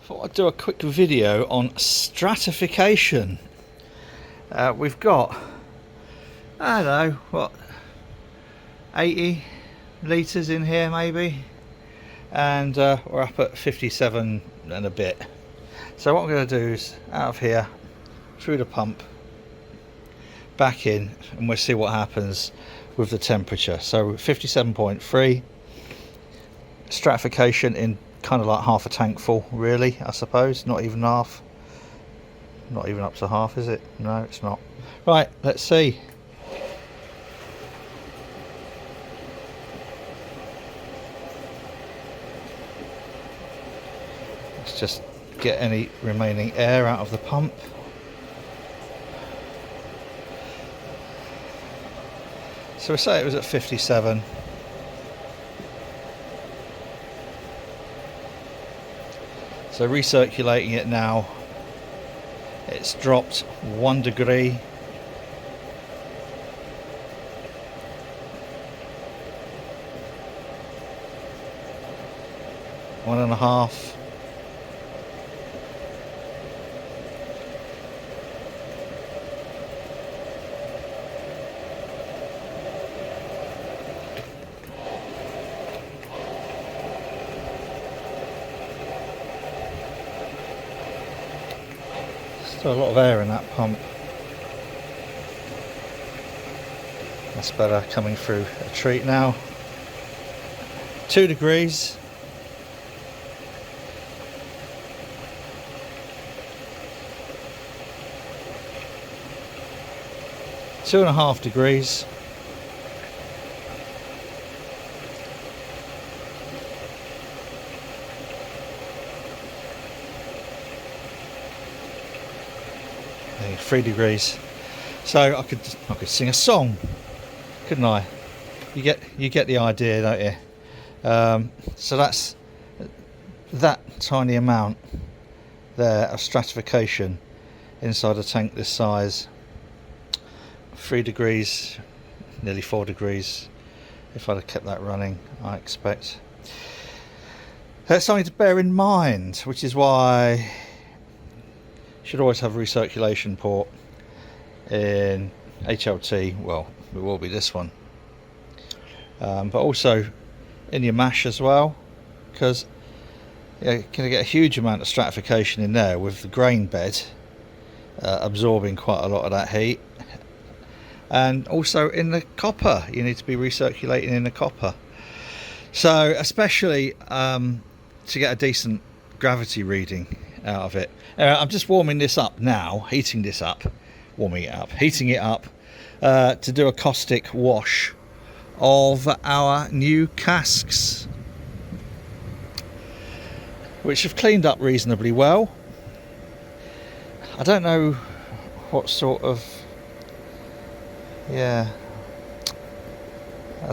thought I'd do a quick video on stratification. We've got, I don't know, what, 80 litres in here maybe, and we're up at 57 and a bit. So what I'm going to do is out of here, through the pump, back in, and we'll see what happens with the temperature. So 57.3, stratification in kind of like half a tank full, really, I suppose. Not even half. Not even up to half, is it? No, it's not. Right, let's see. Let's just get any remaining air out of the pump. So we say it was at 57. So recirculating it now, it's dropped 1 degree. One and a half. Still a lot of air in that pump. That's better, coming through a treat now. 2 degrees. Two and a half degrees. Hey, 3 degrees. So I could sing a song, couldn't I? You get the idea, don't you? So that's that tiny amount there of stratification inside a tank this size. 3 degrees, nearly 4 degrees if I'd have kept that running, I expect. That's something to bear in mind, which is why you should always have a recirculation port in HLT. Well, it will be this one, but also in your mash as well, because you're going to get a huge amount of stratification in there with the grain bed absorbing quite a lot of that heat. And also in the copper, you need to be recirculating in the copper. So especially to get a decent gravity reading out of it. I'm just warming this up now, heating it up to do a caustic wash of our new casks, which have cleaned up reasonably well. I don't know what sort of, I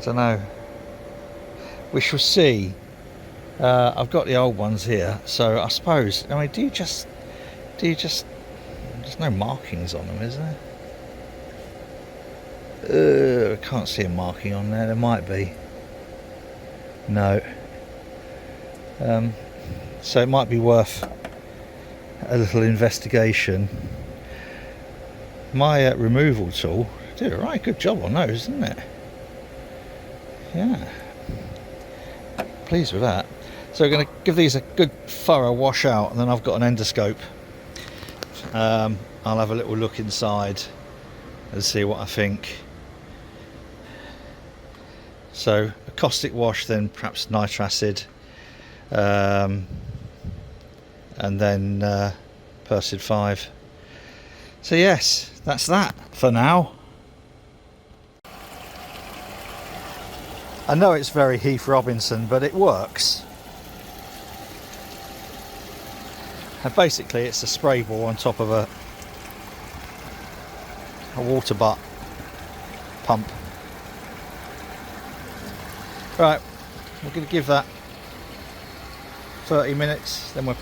don't know. We shall see. I've got the old ones here, so I suppose, I mean, do you just, there's no markings on them, is there? I can't see a marking on there. There might be. No. So it might be worth a little investigation. My removal tool did a right good job on those, didn't it? Yeah. Pleased with that. So we're going to give these a good thorough wash out, and then I've got an endoscope. I'll have a little look inside and see what I think. So a caustic wash, then perhaps nitracid, and then Persid 5. So yes, that's that for now. I know it's very Heath Robinson, but it works. And basically it's a spray ball on top of a water butt pump. Right, we're going to give that 30 minutes, then we'll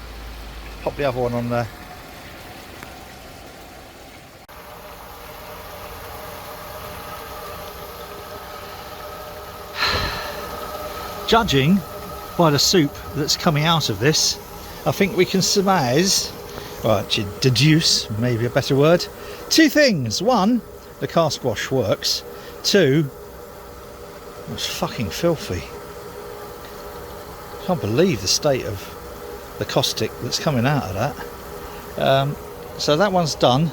pop the other one on there. Judging by the soup that's coming out of this, I think we can surmise, or actually deduce, maybe a better word, two things. One, the cask wash works. Two, it's fucking filthy. Can't believe the state of the caustic that's coming out of that. So that one's done.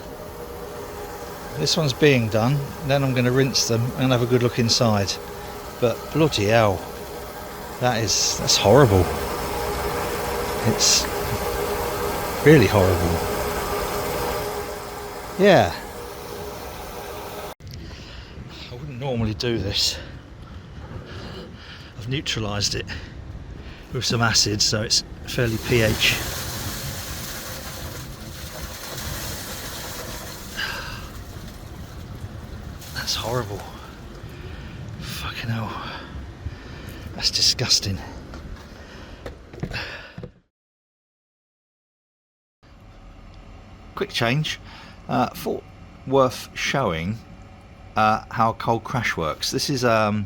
This one's being done. Then I'm going to rinse them and have a good look inside. But bloody hell, that's horrible. It's really horrible. Yeah. I wouldn't normally do this. I've neutralised it with some acid, so it's fairly pH. That's horrible. Fucking hell. That's disgusting. Quick change. Thought worth showing how cold crash works. This is a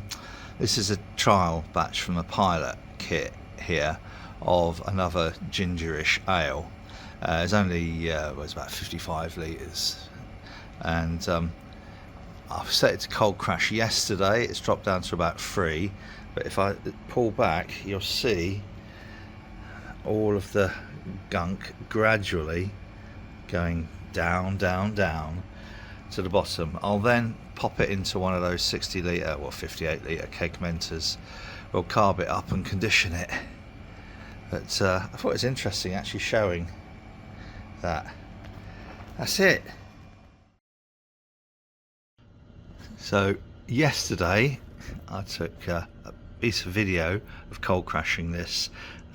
trial batch from a pilot kit here of another gingerish ale. It's only it's about 55 litres, and I've set it to cold crash yesterday. It's dropped down to about 3, but if I pull back, you'll see all of the gunk gradually going down to the bottom. I'll then pop it into one of those 60 litre or 58 litre keg mentors. We'll carb it up and condition it. But I thought it was interesting actually showing that. That's it. So yesterday I took a piece of video of cold crashing this,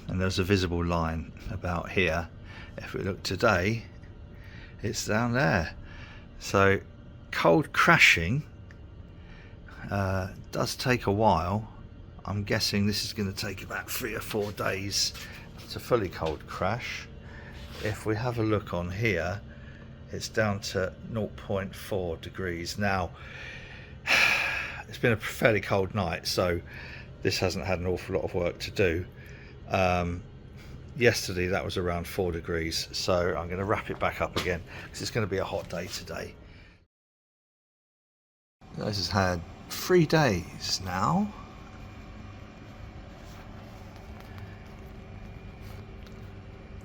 and there's a visible line about here. If we look today, it's down there. So cold crashing does take a while. I'm guessing this is going to take about 3 or 4 days to fully cold crash. If we have a look on here, it's down to 0.4 degrees. Now, it's been a fairly cold night, so this hasn't had an awful lot of work to do. Yesterday that was around 4 degrees, so I'm going to wrap it back up again because it's going to be a hot day today. This has had 3 days now.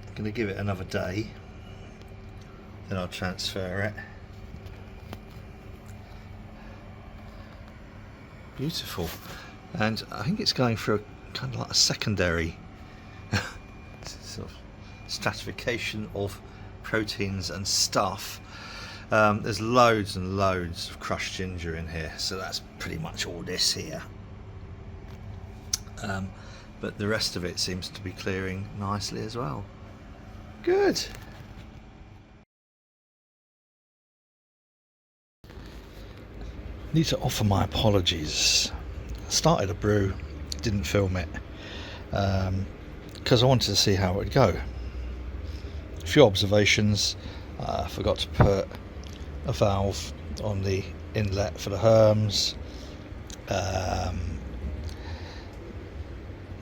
I'm going to give it another day, then I'll transfer it. Beautiful. And I think it's going through a kind of like a secondary sort of stratification of proteins and stuff. There's loads and loads of crushed ginger in here, so that's pretty much all this here. But the rest of it seems to be clearing nicely as well. Good. Need to offer my apologies. I started a brew, didn't film it because I wanted to see how it would go. A few observations. I forgot to put a valve on the inlet for the herms.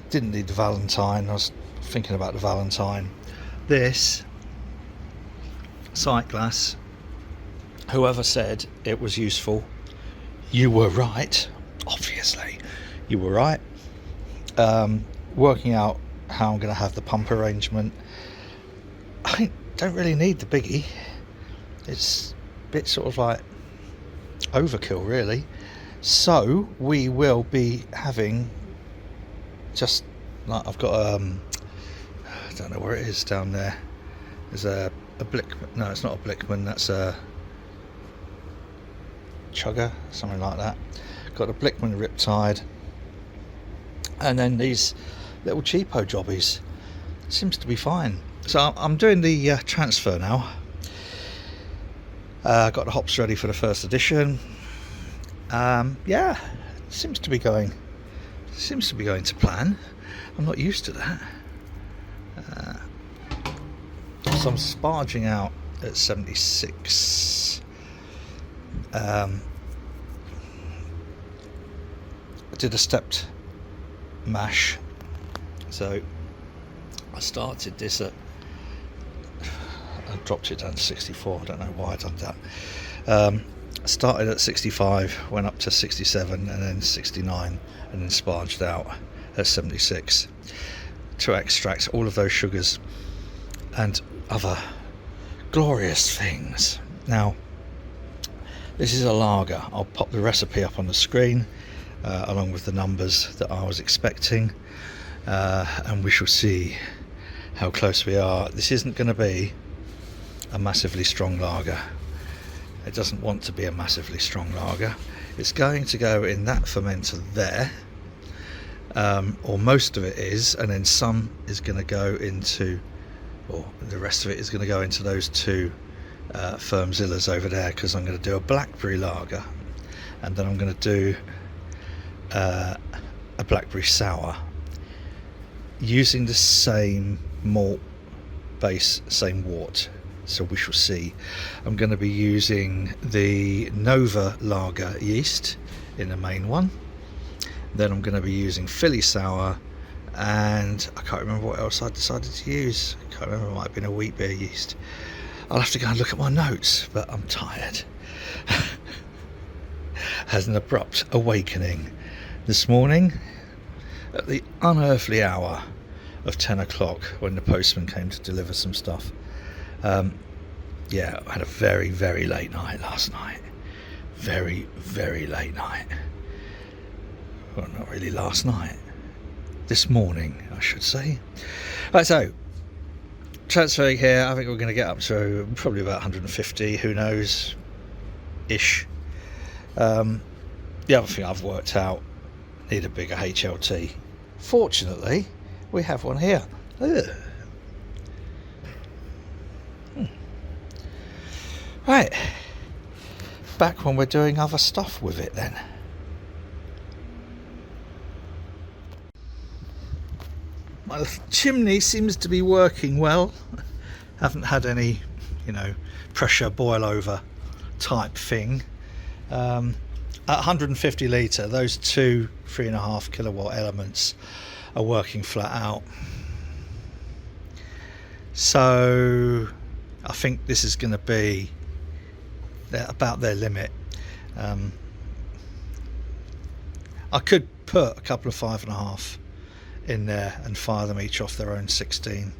Didn't need the Valentine. I was thinking about the Valentine. This sight glass, whoever said it was useful, you were right. Obviously you were right. Working out how I'm going to have the pump arrangement, I don't really need the biggie. It's a bit sort of like overkill really. So we will be having just like, I've got I don't know where it is down there. There's a Blickman. No, it's not a Blickman. That's a Chugger, something like that. Got a Blickman Riptide, and then these little cheapo jobbies. Seems to be fine. So I'm doing the transfer now. Got the hops ready for the first edition. Yeah, seems to be going to plan. I'm not used to that. So I'm sparging out at 76. I did a stepped mash, so I started this at, I dropped it down to 64. I don't know why I done that. I started at 65, went up to 67, and then 69, and then sparged out at 76 to extract all of those sugars and other glorious things. Now, this is a lager. I'll pop the recipe up on the screen along with the numbers that I was expecting, and we shall see how close we are. This isn't going to be a massively strong lager. It doesn't want to be a massively strong lager. It's going to go in that fermenter there, or most of it is, and then some is going to go into, or the rest of it is going to go into those two Firmzillas over there, because I'm going to do a blackberry lager, and then I'm going to do a blackberry sour using the same malt base, same wort. So we shall see. I'm going to be using the Nova lager yeast in the main one. Then I'm going to be using Philly sour, and I can't remember what else I decided to use. I can't remember, it might have been a wheat beer yeast. I'll have to go and look at my notes, but I'm tired. Has an abrupt awakening this morning at the unearthly hour of 10 o'clock when the postman came to deliver some stuff. Yeah, I had a very, very late night last night. Very, very late night. Well, not really last night. This morning, I should say. Right, so transferring here, I think we're going to get up to probably about 150, who knows, ish. The other thing I've worked out, need a bigger HLT. Fortunately, we have one here. Ugh. Right, back when we're doing other stuff with it then. My chimney seems to be working well. Haven't had any, pressure boil over type thing. At 150 litre, those two 3.5 kilowatt elements are working flat out. So I think this is going to be about their limit. I could put a couple of 5.5 in there and fire them each off their own 16.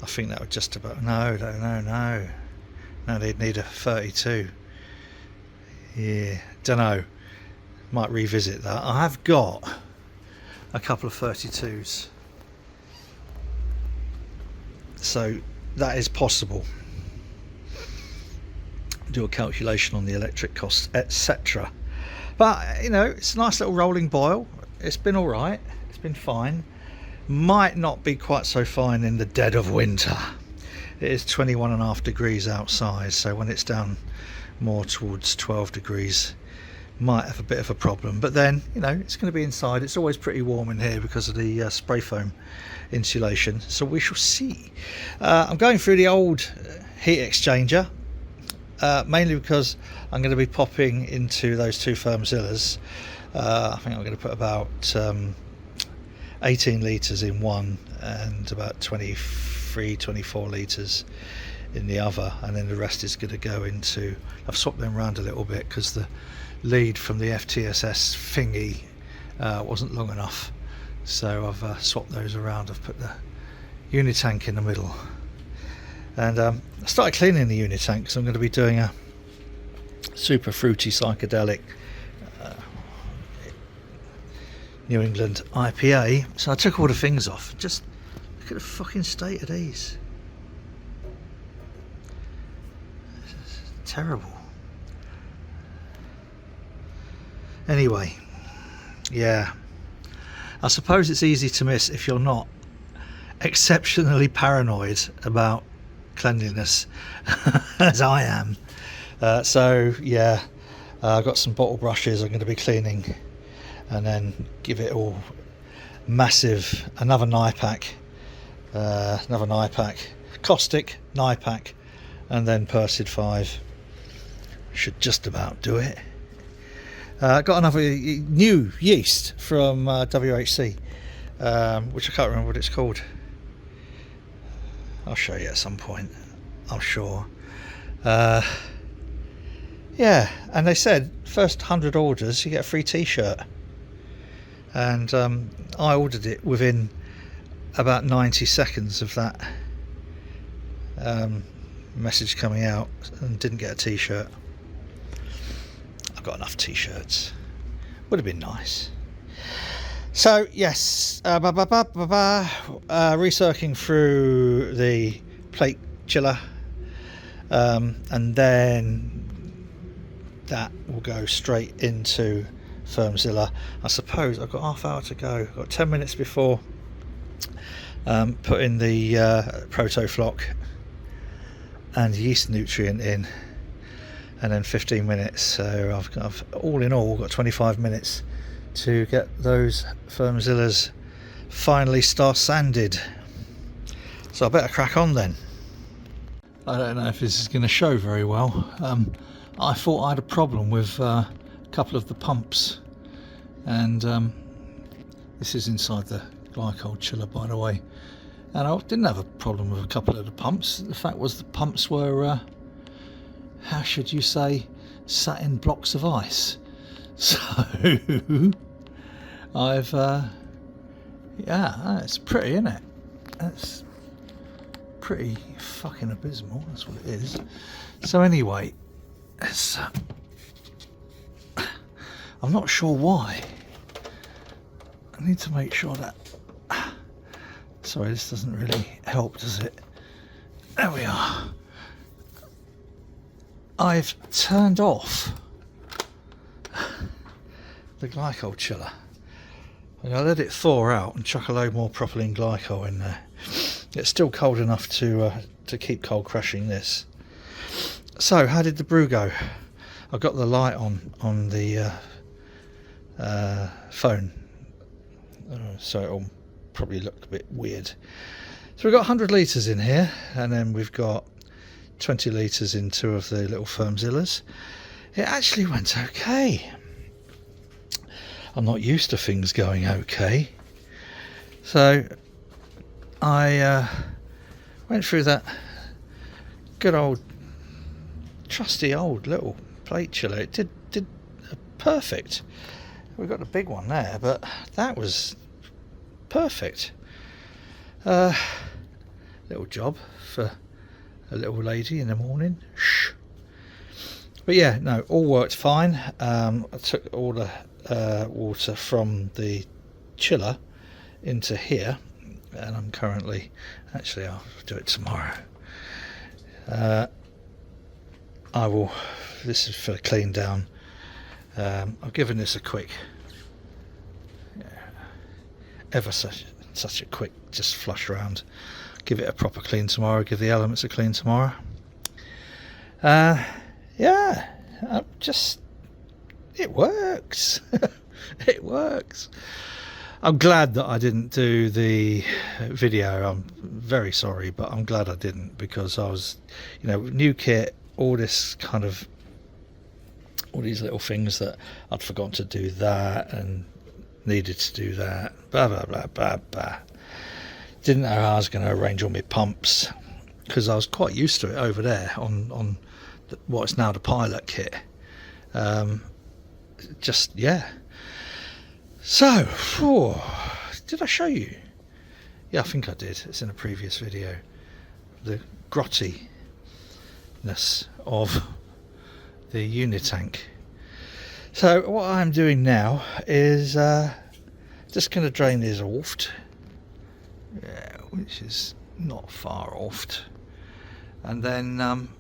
I think that would just about, no, they'd need a 32. Yeah, don't know, might revisit that. I have got a couple of 32s, so that is possible. Do a calculation on the electric costs, etc. But it's a nice little rolling boil. It's been all right. It's been fine. Might not be quite so fine in the dead of winter. It is 21.5 degrees outside, so when it's down more towards 12 degrees, might have a bit of a problem. But then it's going to be inside. It's always pretty warm in here because of the spray foam insulation, so we shall see. I'm going through the old heat exchanger, mainly because I'm going to be popping into those two Firmzillas. I think I'm going to put about 18 litres in one and about 24 litres in the other, and then the rest is going to go into, I've swapped them around a little bit because the lead from the FTSS thingy wasn't long enough, so I've swapped those around. I've put the unitank in the middle, and I started cleaning the unitank because I'm going to be doing a super fruity psychedelic New England IPA. So I took all the things off. Just look at the fucking state of these. It's terrible. Anyway, yeah, I suppose it's easy to miss if you're not exceptionally paranoid about cleanliness as I am. So yeah, I've got some bottle brushes I'm going to be cleaning, and then give it all massive, another NIPAC, caustic NIPAC, and then Persid 5 should just about do it. Got another new yeast from WHC, which I can't remember what it's called. I'll show you at some point, I'm sure. Yeah, and they said first 100 orders you get a free t-shirt, and I ordered it within about 90 seconds of that message coming out and didn't get a t-shirt. I've got enough t-shirts, would have been nice. So yes, recircling through the plate chiller, and then that will go straight into Firmzilla. I suppose I've got half hour to go. I've got 10 minutes before putting the proto flock and yeast nutrient in, and then 15 minutes. So I've all in all got 25 minutes to get those Firmzillas finally star sanded. So I better crack on then. I don't know if this is going to show very well. I thought I had a problem with a couple of the pumps, and this is inside the glycol chiller, by the way, and I didn't have a problem with a couple of the pumps. The fact was the pumps were how should you say, sat in blocks of ice. So I've yeah, it's pretty, isn't it? That's pretty fucking abysmal, that's what it is. So anyway, it's, I'm not sure why. I need to make sure that, sorry, this doesn't really help, does it? There we are. I've turned off the glycol chiller. I'm going to let it thaw out and chuck a load more propylene glycol in there. It's still cold enough to keep cold crushing this. So how did the brew go? I've got the light on the phone, so it'll probably look a bit weird. So we've got 100 litres in here, and then we've got 20 litres in two of the little Firmzillas. It actually went okay. I'm not used to things going okay. So I went through that good old trusty old little plate chiller. It did perfect. We've got the big one there, but that was perfect. Little job for a little lady in the morning. Shh. But yeah, no, all worked fine. I took all the water from the chiller into here, and I'm currently, actually I'll do it tomorrow. I will, this is for the clean down. I've given this a quick, ever such a quick just flush around. Give it a proper clean tomorrow, give the elements a clean tomorrow. Yeah, it works. It works. I'm glad that I didn't do the video. I'm very sorry, but I'm glad I didn't, because I was, new kit, all this kind of, all these little things that I'd forgotten to do that and needed to do that, blah, blah, blah, blah, blah. Didn't know how I was going to arrange all my pumps, because I was quite used to it over there on what's now the pilot kit. Yeah. So, did I show you? Yeah, I think I did. It's in a previous video. The grottiness of the unitank. So what I'm doing now is just going to drain this off, which is not far off, and then I'm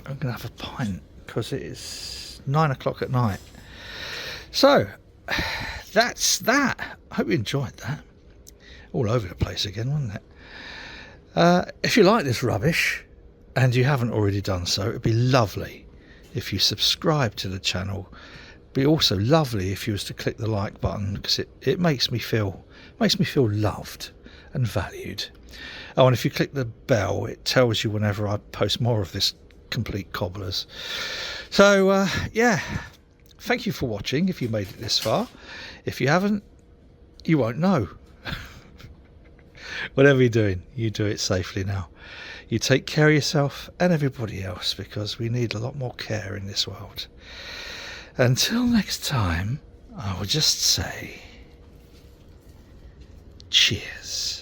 going to have a pint, because it is 9 o'clock at night. So that's that. I hope you enjoyed that. All over the place again, wasn't it? If you like this rubbish, and you haven't already done so, it'd be lovely if you subscribe to the channel. It'd be also lovely if you was to click the like button, because it makes me feel loved and valued. Oh, and if you click the bell, it tells you whenever I post more of this complete cobblers. So yeah, thank you for watching if you made it this far. If you haven't, you won't know. Whatever you're doing, you do it safely now. You take care of yourself and everybody else, because we need a lot more care in this world. Until next time, I will just say cheers.